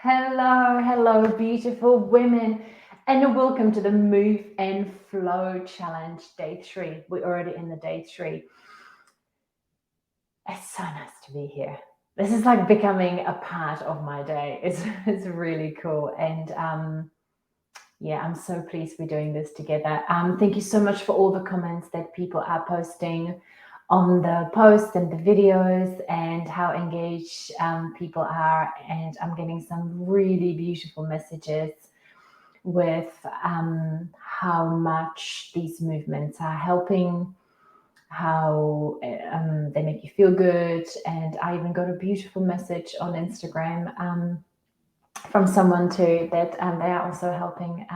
hello, beautiful women, and welcome to the Move and Flow Challenge Day 3. We're already in the Day 3. It's so nice to be here. This is like becoming a part of my day. It's really cool, and yeah, I'm so pleased we're doing this together. Thank you so much for all the comments that people are posting on the posts and the videos and how engaged people are. And I'm getting some really beautiful messages with how much these movements are helping, how they make you feel good. And I even got a beautiful message on Instagram from someone too that they are also helping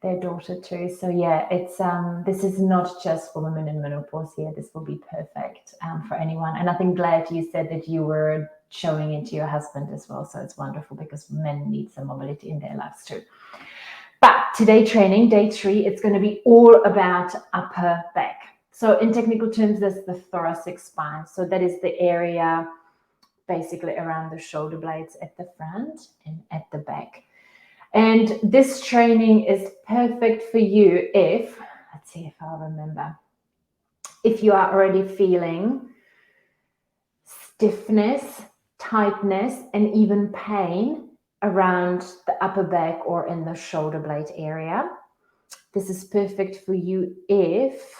their daughter too. So yeah, it's this is not just for women in menopause here. This will be perfect for anyone. And I think glad you said that you were showing it to your husband as well. So it's wonderful because men need some mobility in their lives too. But today training, day 3, it's going to be all about upper back. So in technical terms, that's the thoracic spine. So that is the area basically around the shoulder blades at the front and at the back. And this training is perfect for you if, let's see if I'll remember, if you are already feeling stiffness, tightness, and even pain around the upper back or in the shoulder blade area. This is perfect for you if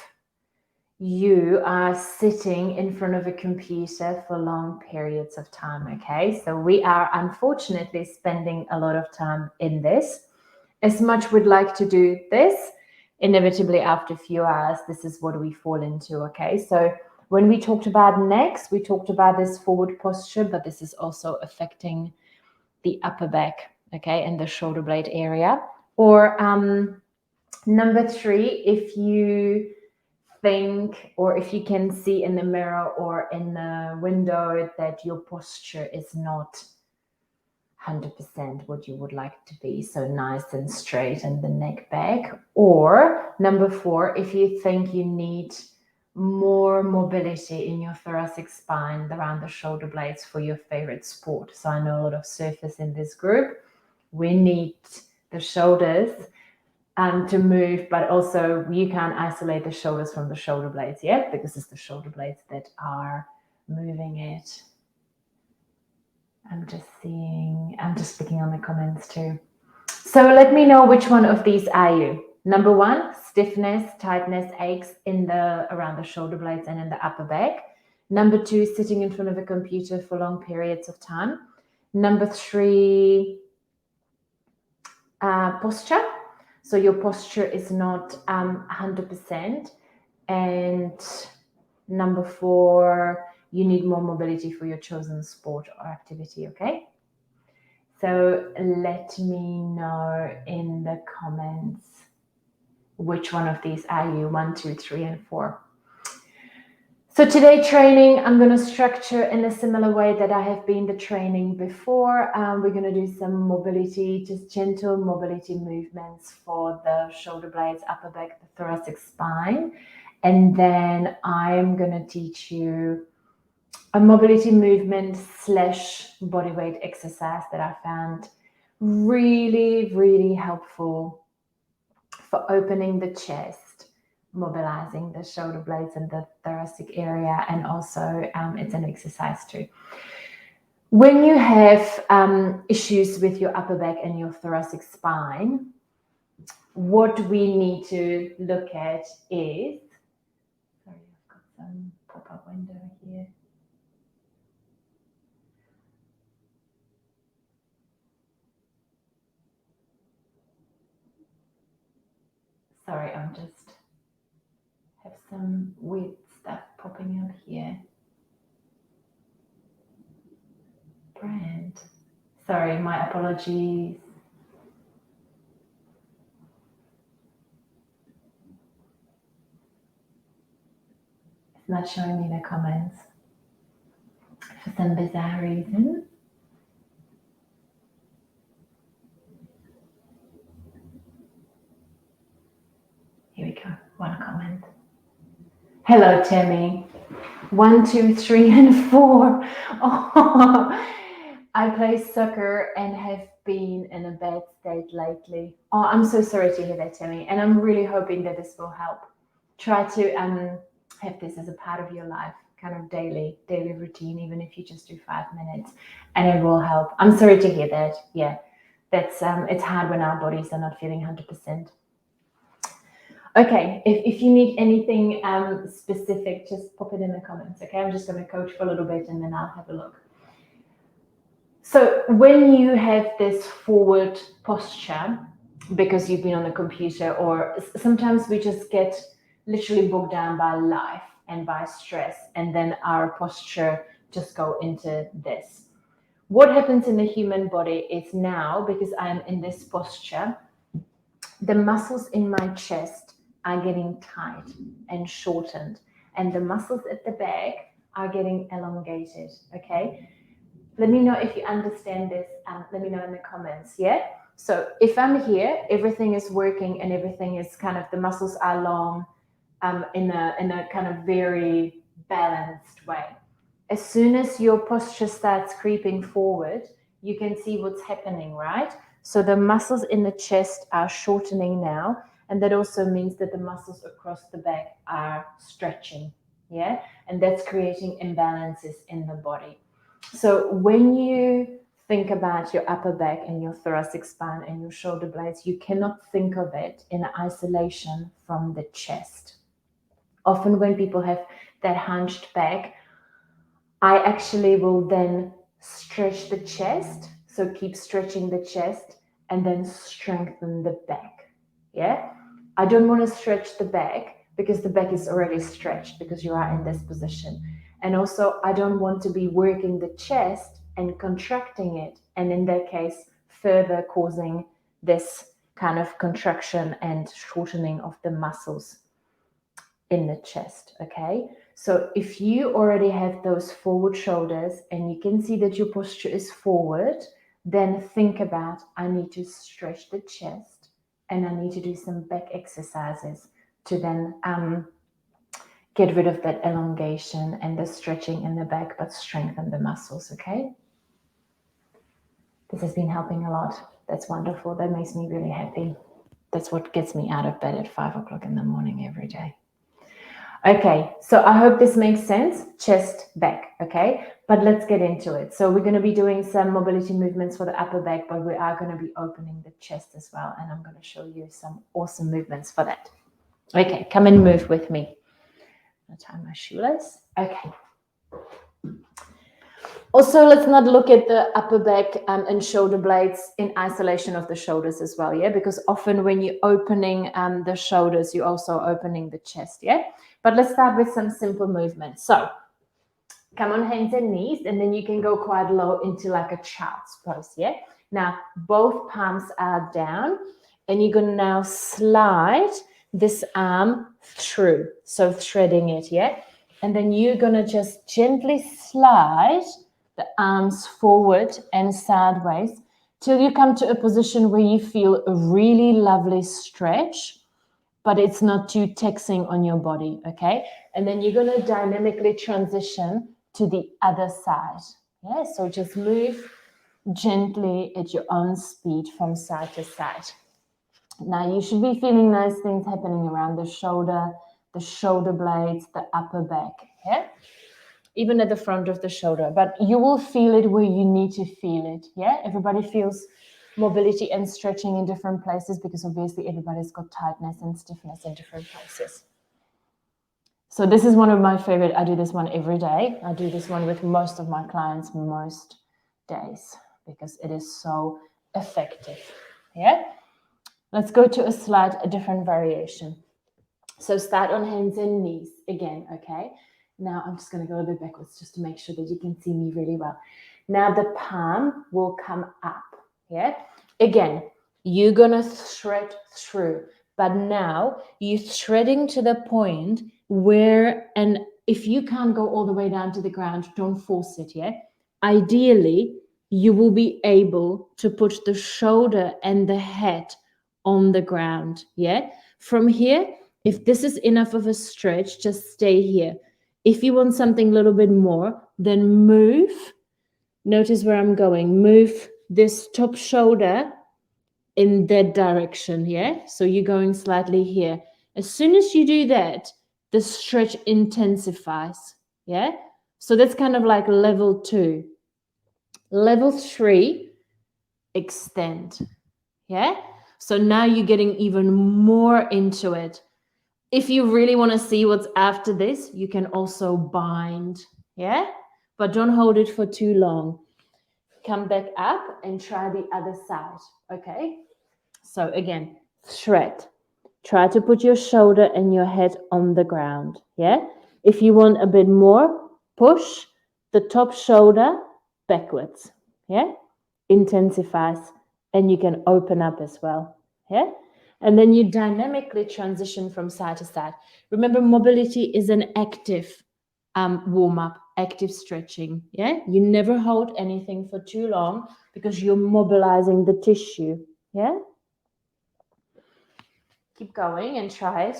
you are sitting in front of a computer for long periods of time, okay? So we are unfortunately spending a lot of time in this. As much we'd like to do this, inevitably after a few hours, this is what we fall into, okay? So when we talked about necks, we talked about this forward posture, but this is also affecting the upper back, okay, and the shoulder blade area. Or number 3, if you think, or if you can see in the mirror or in the window that your posture is not 100% what you would like to be, so nice and straight and the neck back. Or number 4, if you think you need more mobility in your thoracic spine around the shoulder blades for your favorite sport. So I know a lot of surfers in this group. We need the shoulders to move, but also you can't isolate the shoulders from the shoulder blades yet, because it's the shoulder blades that are moving it. I'm just looking on the comments too. So let me know which one of these are you. Number 1, stiffness, tightness, aches around the shoulder blades and in the upper back. Number 2, sitting in front of a computer for long periods of time. Number 3, posture. So your posture is not 100%. And number 4, you need more mobility for your chosen sport or activity, okay? So let me know in the comments which one of these are you, 1, 2, 3, and 4. So today training, I'm going to structure in a similar way that I have been the training before. We're going to do some mobility, just gentle mobility movements for the shoulder blades, upper back, the thoracic spine. And then I'm going to teach you a mobility movement / bodyweight exercise that I found really, really helpful for opening the chest, mobilizing the shoulder blades and the thoracic area, and also it's an exercise too. When you have issues with your upper back and your thoracic spine, what we need to look at is, sorry, I've got some pop-up window here. Sorry, I'm just have some weird stuff popping up here. Brand. Sorry, my apologies. It's not showing me the comments for some bizarre reason. Here we go. One comment. Hello, Timmy. 1, 2, 3, and 4. Oh, I play soccer and have been in a bad state lately. Oh, I'm so sorry to hear that, Tammy. And I'm really hoping that this will help. Try to have this as a part of your life, kind of daily routine, even if you just do 5 minutes, and it will help. I'm sorry to hear that. Yeah, that's it's hard when our bodies are not feeling 100%. Okay, if you need anything specific, just pop it in the comments. Okay, I'm just going to coach for a little bit and then I'll have a look. So when you have this forward posture, because you've been on the computer, or sometimes we just get literally bogged down by life and by stress, and then our posture just go into this. What happens in the human body is now, because I'm in this posture, the muscles in my chest are getting tight and shortened, and the muscles at the back are getting elongated. Okay, let me know if you understand this. Let me know in the comments. Yeah. So if I'm here, everything is working and everything is kind of, the muscles are long, in a kind of very balanced way. As soon as your posture starts creeping forward, you can see what's happening, right? So the muscles in the chest are shortening now, and that also means that the muscles across the back are stretching. Yeah, and that's creating imbalances in the body. So when you think about your upper back and your thoracic spine and your shoulder blades, you cannot think of it in isolation from the chest. Often when people have that hunched back, I actually will then stretch the chest. So keep stretching the chest and then strengthen the back. Yeah. I don't want to stretch the back because the back is already stretched because you are in this position. And also, I don't want to be working the chest and contracting it. And in that case, further causing this kind of contraction and shortening of the muscles in the chest. Okay. So if you already have those forward shoulders and you can see that your posture is forward, then think about, I need to stretch the chest and I need to do some back exercises to then get rid of that elongation and the stretching in the back, but strengthen the muscles. Okay. This has been helping a lot. That's wonderful. That makes me really happy. That's what gets me out of bed at 5 o'clock in the morning every day. Okay, so I hope this makes sense, chest, back, okay? But let's get into it. So we're going to be doing some mobility movements for the upper back, but we are going to be opening the chest as well, and I'm going to show you some awesome movements for that. Okay, come and move with me. I'll tie my shoelace. Okay. Also, let's not look at the upper back and shoulder blades in isolation of the shoulders as well, yeah? Because often when you're opening the shoulders, you're also opening the chest, yeah? But let's start with some simple movements. So come on hands and knees, and then you can go quite low into like a child's pose, yeah? Now, both palms are down, and you're going to now slide this arm through, so threading it, yeah? And then you're going to just gently slide the arms forward and sideways till you come to a position where you feel a really lovely stretch, but it's not too taxing on your body, okay? And then you're going to dynamically transition to the other side. Yeah, so just move gently at your own speed from side to side. Now you should be feeling nice things happening around the shoulder blades, the upper back, yeah? Even at the front of the shoulder, but you will feel it where you need to feel it, yeah? Everybody feels mobility and stretching in different places because obviously everybody's got tightness and stiffness in different places. So this is one of my favorite. I do this one every day. I do this one with most of my clients most days because it is so effective, yeah? Let's go to a different variation. So start on hands and knees again, okay? Now I'm just going to go a bit backwards just to make sure that you can see me really well. Now the palm will come up, yeah? Again, you're going to thread through, but now you're threading to the point where, and if you can't go all the way down to the ground, don't force it, yeah? Ideally, you will be able to put the shoulder and the head on the ground, yeah? From here, if this is enough of a stretch, just stay here. If you want something a little bit more, then move Notice where I'm going. Move this top shoulder in that direction, yeah? So you're going slightly here. As soon as you do that, the stretch intensifies, yeah? So that's kind of like level 2. Level 3, extend, yeah? So now you're getting even more into it. If you really want to see what's after this, you can also bind, yeah? But don't hold it for too long. Come back up and try the other side, okay? So again, thread. Try to put your shoulder and your head on the ground, yeah? If you want a bit more, push the top shoulder backwards, yeah? Intensifies, and you can open up as well, yeah? And then you dynamically transition from side to side. Remember, mobility is an active warm up, active stretching, yeah? You never hold anything for too long because you're mobilizing the tissue, yeah? Keep going and try it.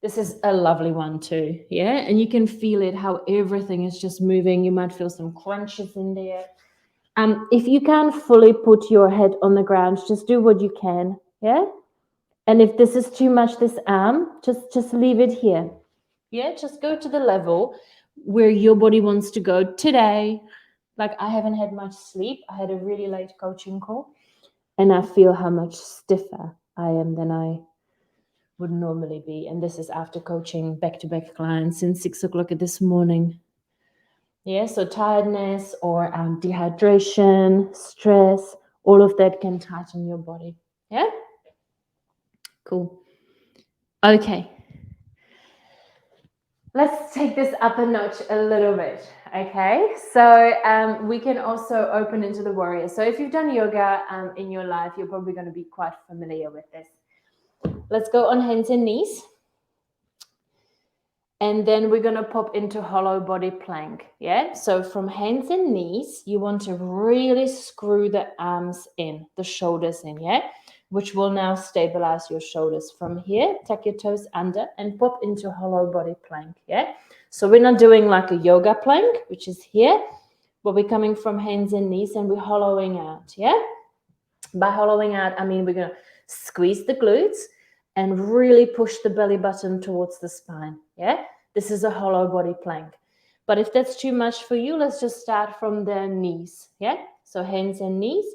This is a lovely one too, yeah? And you can feel it, how everything is just moving. You might feel some crunches in there. If you can't fully put your head on the ground, just do what you can, yeah? And if this is too much, this arm, just leave it here. Yeah, just go to the level where your body wants to go today. Like, I haven't had much sleep. I had a really late coaching call, and I feel how much stiffer I am than I would normally be. And this is after coaching back-to-back clients since 6 o'clock this morning. Yeah, so tiredness or dehydration, stress, all of that can tighten your body. Yeah? Cool. Okay. Let's take this up a notch a little bit. Okay, so we can also open into the warrior. So if you've done yoga in your life, you're probably going to be quite familiar with this. Let's go on hands and knees. And then we're going to pop into hollow body plank. Yeah. So from hands and knees, you want to really screw the arms in, the shoulders in. Yeah. Which will now stabilize your shoulders. From here, tuck your toes under and pop into hollow body plank. Yeah. So we're not doing like a yoga plank, which is here, but we're coming from hands and knees and we're hollowing out. Yeah. By hollowing out, I mean we're going to squeeze the glutes and really push the belly button towards the spine. Yeah, this is a hollow body plank. But if that's too much for you, let's just start from the knees. Yeah, so hands and knees.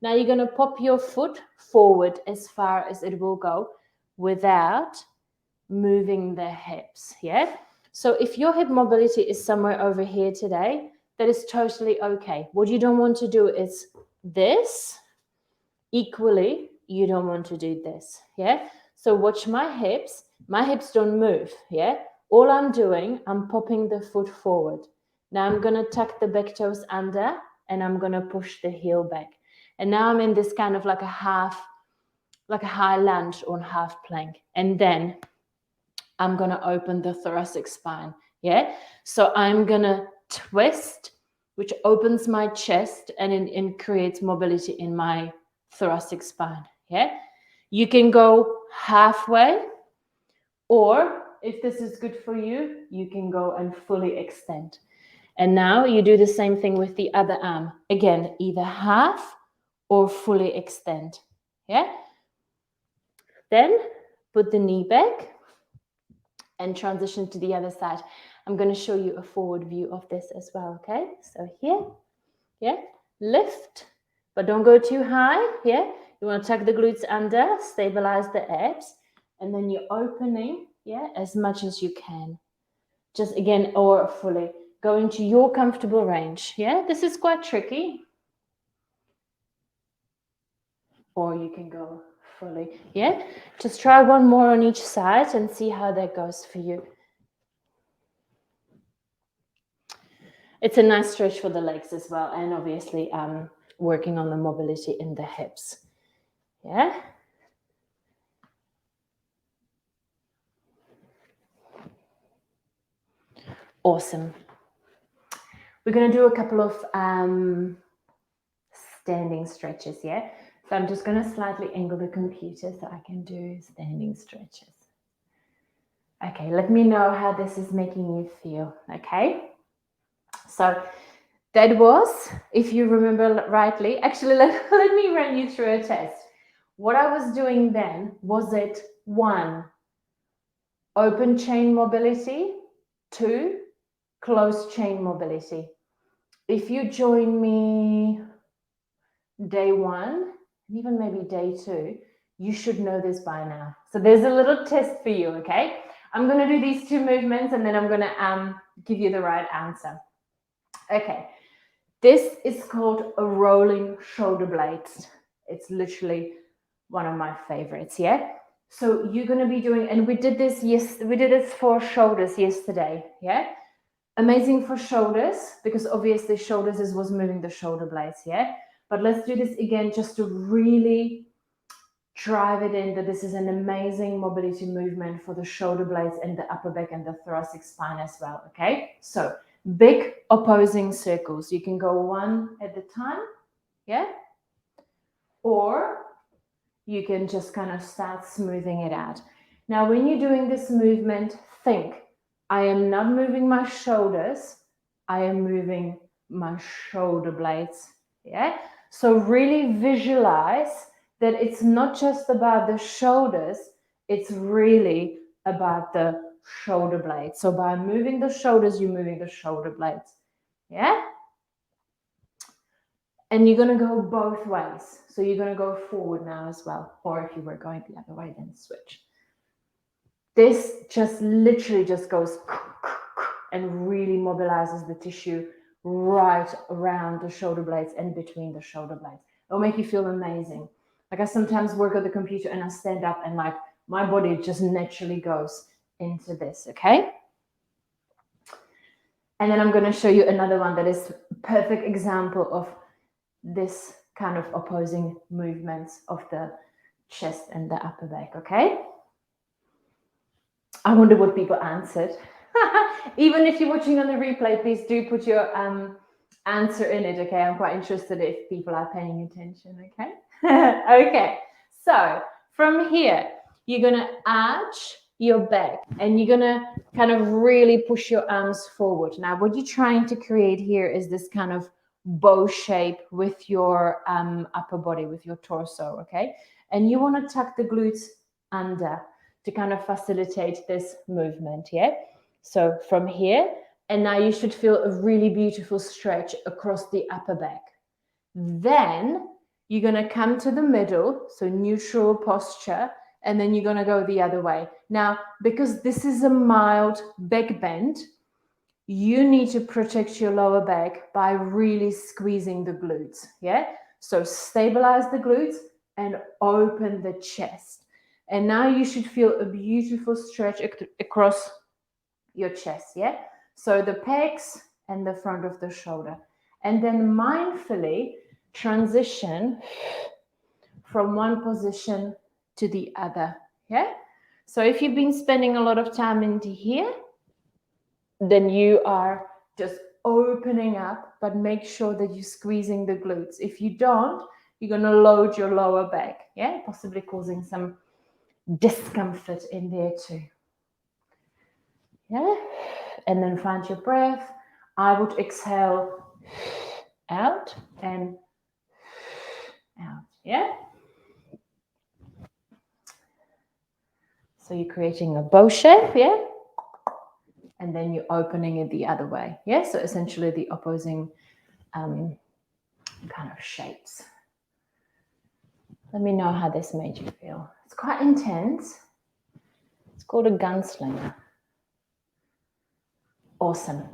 Now you're going to pop your foot forward as far as it will go without moving the hips. Yeah, so if your hip mobility is somewhere over here today, that is totally okay. What you don't want to do is this. Equally, you don't want to do this, yeah? So watch my hips don't move, yeah? All I'm doing, I'm popping the foot forward. Now I'm gonna tuck the back toes under and I'm gonna push the heel back. And now I'm in this kind of like a high lunge or half plank. And then I'm gonna open the thoracic spine, yeah? So I'm gonna twist, which opens my chest and creates mobility in my thoracic spine. Yeah, you can go halfway, or if this is good for you, you can go and fully extend. And now you do the same thing with the other arm. Again, either half or fully extend. Yeah, then put the knee back and transition to the other side. I'm going to show you a forward view of this as well. Okay, so here, yeah, lift, but don't go too high. Yeah, you want to tuck the glutes under, stabilize the abs, and then you're opening, yeah, as much as you can. Just again, or fully, going to your comfortable range. Yeah, this is quite tricky. Or you can go fully. Yeah, just try one more on each side and see how that goes for you. It's a nice stretch for the legs as well, and obviously working on the mobility in the hips. Yeah. Awesome. We're going to do a couple of standing stretches, yeah? So I'm just going to slightly angle the computer so I can do standing stretches. Okay, let me know how this is making you feel, okay? So That was, if you remember rightly, actually, let me run you through a test. What I was doing then, was it 1, open chain mobility, 2, closed chain mobility? If you join me day 1, and even maybe day 2, you should know this by now. So there's a little test for you, okay? I'm going to do these 2 movements and then I'm going to give you the right answer. Okay, this is called a rolling shoulder blades. It's literally one of my favorites, yeah? So you're going to be doing, and we did this for shoulders yesterday, yeah? Amazing for shoulders, because obviously shoulders is what's moving the shoulder blades, yeah? But let's do this again just to really drive it in that this is an amazing mobility movement for the shoulder blades and the upper back and the thoracic spine as well, okay? So big opposing circles. You can go one at a time, yeah? Or you can just kind of start smoothing it out. Now, when you're doing this movement, think, I am not moving my shoulders, I am moving my shoulder blades, yeah? So really visualize that it's not just about the shoulders, it's really about the shoulder blades. So by moving the shoulders, you're moving the shoulder blades, yeah? And you're going to go both ways. So you're going to go forward now as well. Or if you were going the other way, then switch. This just literally just goes and really mobilizes the tissue right around the shoulder blades and between the shoulder blades. It'll make you feel amazing. Like I sometimes work at the computer and I stand up and like my body just naturally goes into this, okay? And then I'm going to show you another one that is a perfect example of this kind of opposing movements of the chest and the upper back, okay? I wonder what people answered. Even if you're watching on the replay, please do put your answer in it, okay? I'm quite interested if people are paying attention, okay? Okay, so from here, you're gonna arch your back and you're gonna kind of really push your arms forward. Now, what you're trying to create here is this kind of bow shape with your upper body, with your torso, okay? And you wanna tuck the glutes under to kind of facilitate this movement, yeah? So from here, and now you should feel a really beautiful stretch across the upper back. Then you're gonna come to the middle, so neutral posture, and then you're gonna go the other way. Now, because this is a mild back bend, you need to protect your lower back by really squeezing the glutes, yeah? So stabilize the glutes and open the chest. And now you should feel a beautiful stretch across your chest, yeah? So the pecs and the front of the shoulder. And then mindfully transition from one position to the other, yeah? So if you've been spending a lot of time into here, then you are just opening up, but make sure that you're squeezing the glutes. If you don't, you're going to load your lower back, yeah? Possibly causing some discomfort in there too. Yeah, and then find your breath. I would exhale out and out, yeah? So you're creating a bow shape, yeah? And then you're opening it the other way, yeah? So essentially the opposing kind of shapes. Let me know how this made you feel. It's quite intense. It's called a gunslinger. Awesome.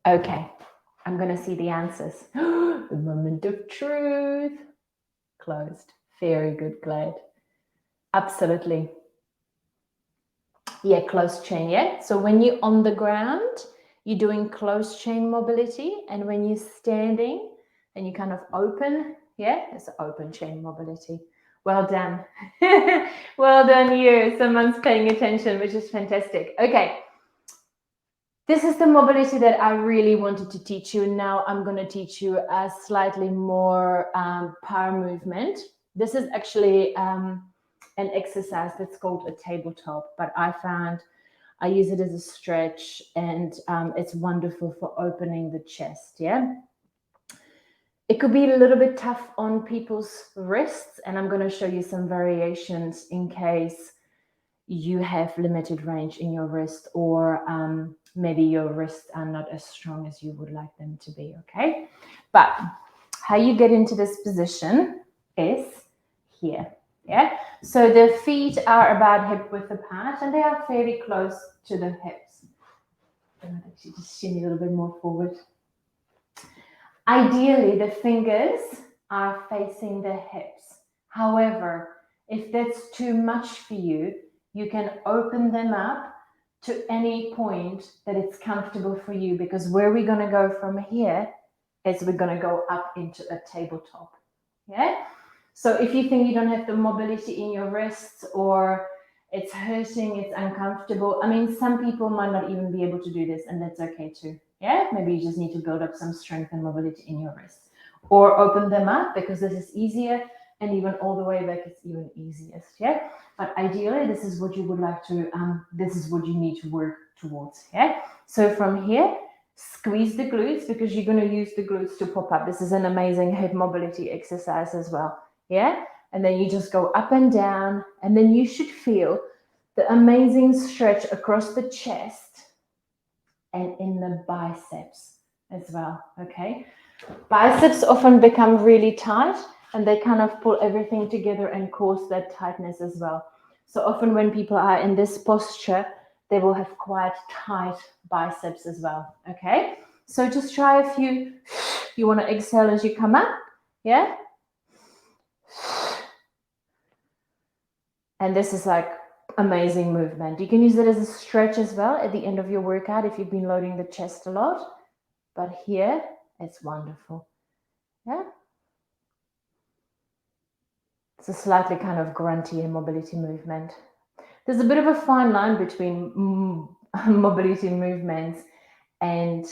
Okay, I'm going to see the answers. The moment of truth. Closed. Very good, Glad. Absolutely. Yeah, closed chain, yeah? So when you're on the ground, you're doing closed chain mobility. And when you're standing and you kind of open, yeah, it's open chain mobility. Well done. Well done, you. Someone's paying attention, which is fantastic. Okay. This is the mobility that I really wanted to teach you. Now I'm going to teach you a slightly more power movement. This is actually an exercise that's called a tabletop, but I found I use it as a stretch and it's wonderful for opening the chest, yeah? It could be a little bit tough on people's wrists, and I'm going to show you some variations in case you have limited range in your wrist, or maybe your wrists are not as strong as you would like them to be, okay? But how you get into this position is here, yeah? So the feet are about hip width apart, and they are fairly close to the hips. I might actually just shin you a little bit more forward. Ideally, the fingers are facing the hips. However, if that's too much for you, you can open them up to any point that it's comfortable for you, because where we're going to go from here is we're going to go up into a tabletop. Yeah? So if you think you don't have the mobility in your wrists, or it's hurting, it's uncomfortable, I mean, some people might not even be able to do this, and that's okay too. Yeah, maybe you just need to build up some strength and mobility in your wrists, or open them up, because this is easier, and even all the way back it's even easiest. Yeah, but ideally this is what you would like to this is what you need to work towards. Yeah, so from here, squeeze the glutes, because you're going to use the glutes to pop up. This is an amazing hip mobility exercise as well. Yeah, and then you just go up and down, and then you should feel the amazing stretch across the chest and in the biceps as well. Okay, biceps often become really tight, and they kind of pull everything together and cause that tightness as well. So often when people are in this posture, they will have quite tight biceps as well. Okay, so just try a few. You want to exhale as you come up. Yeah, and this is like amazing movement. You can use it as a stretch as well at the end of your workout if you've been loading the chest a lot. But here, it's wonderful. Yeah. It's a slightly kind of grunty mobility movement. There's a bit of a fine line between mobility movements and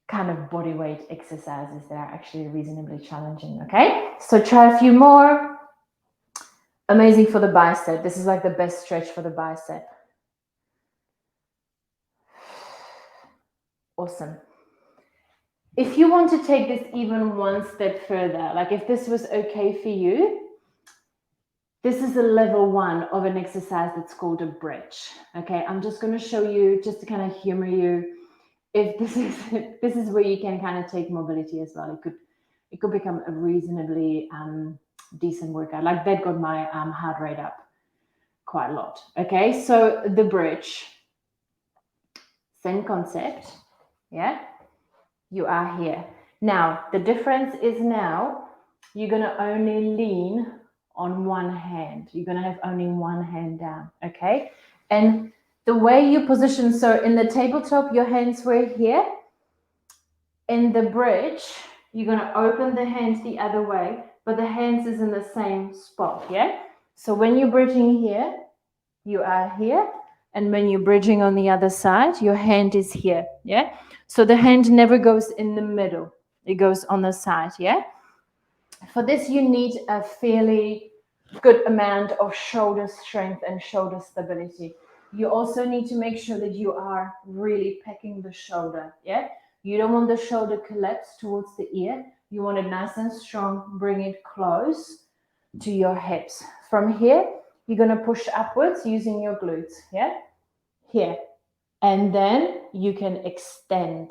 kind of body weight exercises that are actually reasonably challenging. Okay, so try a few more. Amazing for the bicep. This is like the best stretch for the bicep. Awesome. If you want to take this even one step further, like if this was okay for you, this is a level 1 of an exercise that's called a bridge. Okay, I'm just going to show you, just to kind of humor you, if this is where you can kind of take mobility as well. It could become a reasonably decent workout. Like that got my heart rate up quite a lot. Okay, so the bridge, same concept. Yeah, you are here. Now the difference is now you're going to only lean on one hand. You're going to have only one hand down. Okay, and the way you position, so in the tabletop your hands were here. In the bridge, you're going to open the hands the other way, but the hands is in the same spot. Yeah, so when you're bridging here, you are here, and when you're bridging on the other side, your hand is here. Yeah, so the hand never goes in the middle, it goes on the side. Yeah, for this you need a fairly good amount of shoulder strength and shoulder stability. You also need to make sure that you are really packing the shoulder. Yeah, you don't want the shoulder collapse towards the ear. You want it nice and strong. Bring it close to your hips. From here, you're going to push upwards using your glutes. Yeah, here, and then you can extend.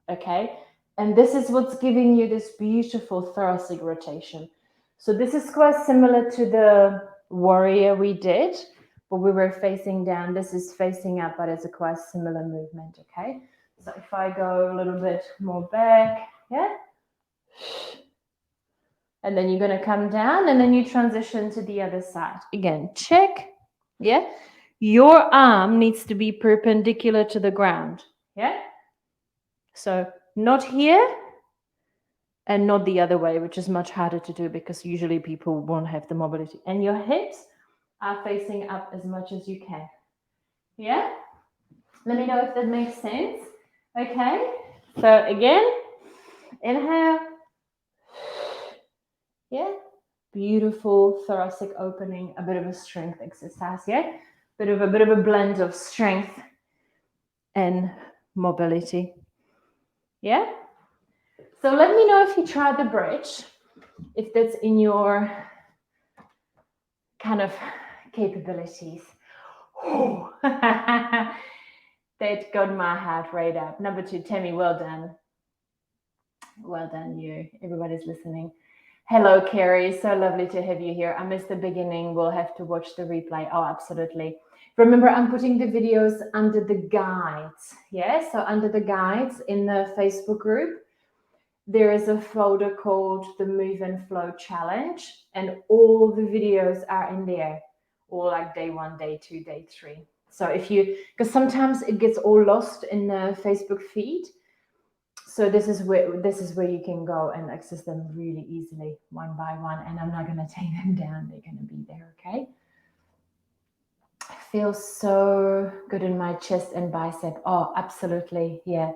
Okay, and this is what's giving you this beautiful thoracic rotation. So this is quite similar to the warrior we did, but we were facing down. This is facing up, but it's a quite similar movement. Okay, so if I go a little bit more back, yeah, and then you're going to come down, and then you transition to the other side. Again, check. Yeah, your arm needs to be perpendicular to the ground. Yeah, so not here and not the other way, which is much harder to do because usually people won't have the mobility. And your hips are facing up as much as you can. Yeah, let me know if that makes sense. Okay, so again, inhale. Yeah, beautiful thoracic opening, a bit of a strength exercise. Yeah, bit of a blend of strength and mobility. Yeah, So let me know if you tried the bridge, if that's in your kind of capabilities. Oh, that got my heart rate up. Number 2, Tammy, well done. Well done, you. Everybody's listening. Hello, Carrie. So lovely to have you here. I missed the beginning. We'll have to watch the replay. Oh, absolutely. Remember, I'm putting the videos under the guides. Yeah, so under the guides in the Facebook group, there is a folder called the Move and Flow Challenge, and all the videos are in there, all like day 1, day 2, day 3. So if you, because sometimes it gets all lost in the Facebook feed. So this is where you can go and access them really easily, one by one. And I'm not going to take them down. They're going to be there, okay? I feel so good in my chest and bicep. Oh, absolutely, yeah.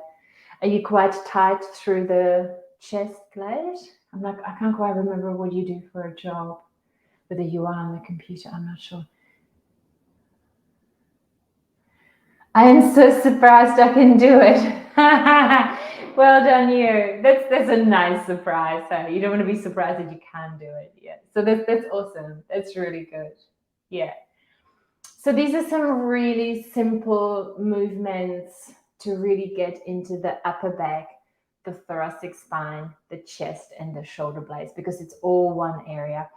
Are you quite tight through the chest plate? I can't quite remember what you do for a job. Whether you are on the computer, I'm not sure. I am so surprised I can do it. Well done, you. That's a nice surprise. Huh? You don't want to be surprised that you can do it yet. So that's awesome. That's really good. Yeah. So these are some really simple movements to really get into the upper back, the thoracic spine, the chest, and the shoulder blades, because it's all one area.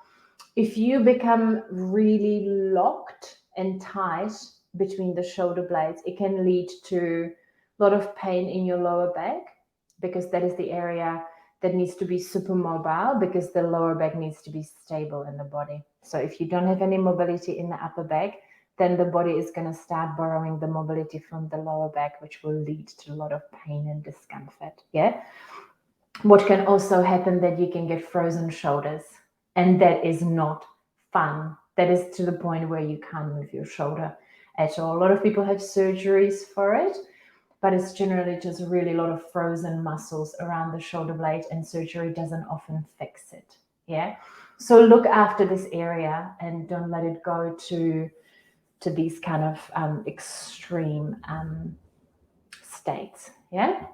If you become really locked and tight between the shoulder blades, it can lead to a lot of pain in your lower back, because that is the area that needs to be super mobile, because the lower back needs to be stable in the body. So if you don't have any mobility in the upper back, then the body is going to start borrowing the mobility from the lower back, which will lead to a lot of pain and discomfort. Yeah. What can also happen that you can get frozen shoulders, and that is not fun. That is to the point where you can't move your shoulder at all. A lot of people have surgeries for it, but it's generally just really a lot of frozen muscles around the shoulder blade, and surgery doesn't often fix it. Yeah. So look after this area and don't let it go to these kind of extreme states. Yeah.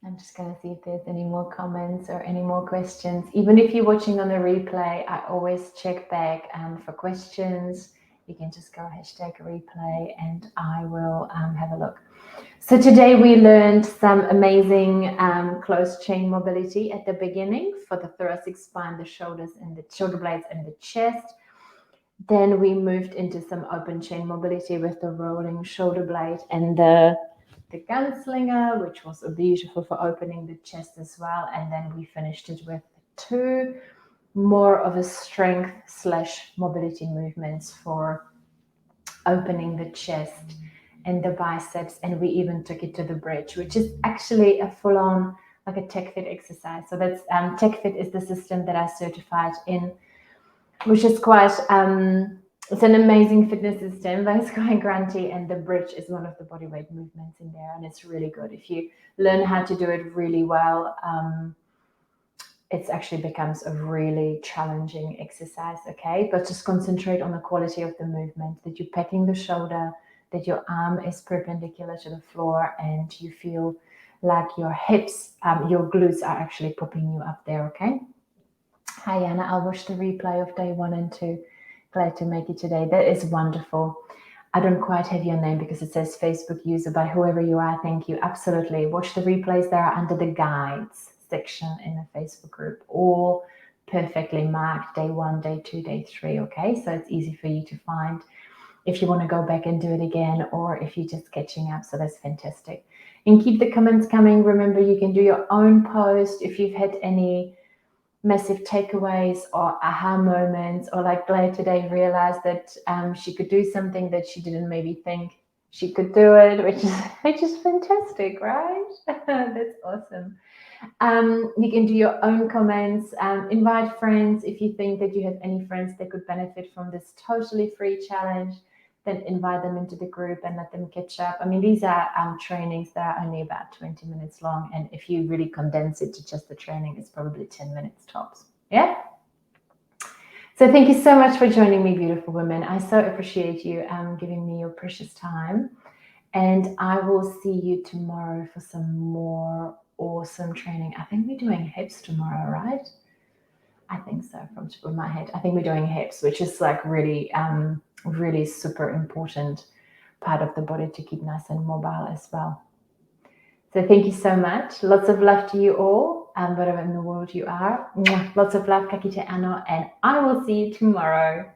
I'm just going to see if there's any more comments or any more questions. Even if you're watching on the replay, I always check back for questions. You can just go #replay and I will have a look. So today we learned some amazing closed chain mobility at the beginning for the thoracic spine, the shoulders and the shoulder blades and the chest. Then we moved into some open chain mobility with the rolling shoulder blade and the gunslinger, which was beautiful for opening the chest as well. And then we finished it with 2 more of a strength / mobility movements for opening the chest and the biceps. And we even took it to the bridge, which is actually a full-on like a TechFit exercise. So that's TechFit is the system that I certified in, which is quite it's an amazing fitness system, but it's quite grunty, and the bridge is one of the bodyweight movements in there, and it's really good. If you learn how to do it really well, it actually becomes a really challenging exercise, okay? But just concentrate on the quality of the movement, that you're packing the shoulder, that your arm is perpendicular to the floor, and you feel like your hips, your glutes are actually popping you up there, okay? Hi, Jana. I'll watch the replay of day 1 and 2. Glad to make it today. That is wonderful. I don't quite have your name because it says Facebook user, but whoever you are, thank you. Absolutely. Watch the replays there under the guides section in the Facebook group, all perfectly marked day 1, day 2, day 3. Okay, so it's easy for you to find if you want to go back and do it again, or if you're just catching up. So that's fantastic. And keep the comments coming. Remember, you can do your own post if you've had any massive takeaways or aha moments, or like Blair today realized that she could do something that she didn't maybe think she could do it, which is fantastic, right? That's awesome. You can do your own comments, invite friends. If you think that you have any friends that could benefit from this totally free challenge, then invite them into the group and let them catch up. I mean, these are trainings that are only about 20 minutes long, and if you really condense it to just the training, it's probably 10 minutes tops. Yeah. So thank you so much for joining me, beautiful women. I so appreciate you giving me your precious time. And I will see you tomorrow for some more awesome training. I think we're doing hips tomorrow, right? I think so, from the top of my head. I think we're doing hips, which is like really, really super important part of the body to keep nice and mobile as well. So thank you so much. Lots of love to you all, wherever in the world you are. Lots of love, kakite ano, and I will see you tomorrow.